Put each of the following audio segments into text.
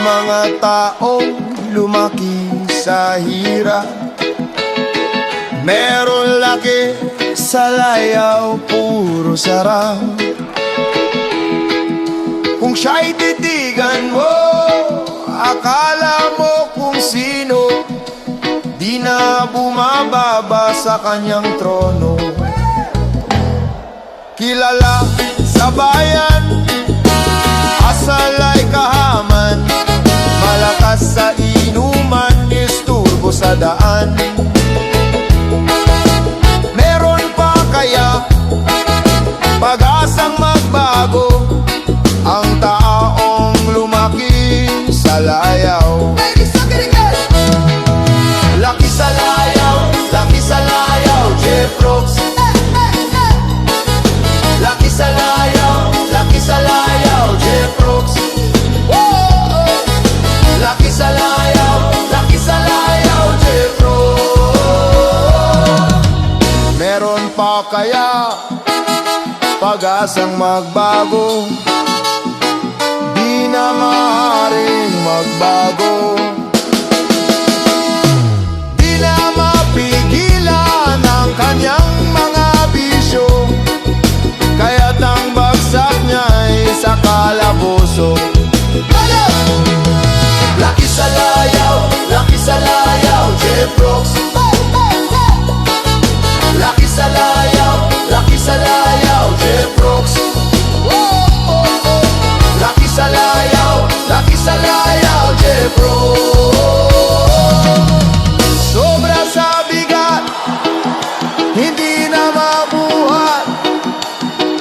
mga taong lumaki sa hirap, meron laki sa layaw, puro sarap. Kung siya'y titigan mo, akala mo kung sino, di na bumababa sa kanyang trono. Kilala sa bayan, asal ay kahaman, malakas sa inuman, isturbo sa daan. Meron pa kaya pag-asang magbago ang taong lumaki sa layaw? Laki sa layaw, Jeff Rooks. Laki sa layaw, Jeff Rooks. Laki sa layaw, Jeff Rooks. Meron pa kaya pag-asang magbago? Di na maaaring magbago. Di na mapigilan ang kanyang mga bisyo, kaya't ang bagsak niya'y sa kalaboso. Laki sa layaw, Jeff Rooks. Laki sa layaw, Jeff Rooks. Laki sa layaw, Jeff Rooks. Sobra sa bigat, hindi na mabuhat.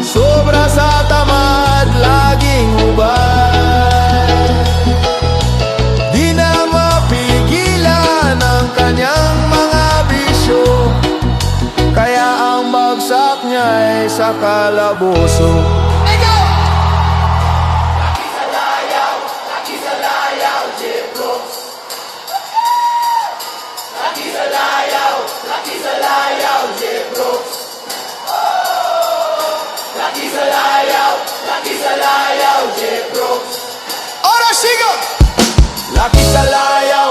Sobra sa tamad, laging hubad. Di na mapigilan ang kanyang mga bisyo, kaya ang bagsak niya'y sa kalaboso. Ahora sigo. Laki sa layaw,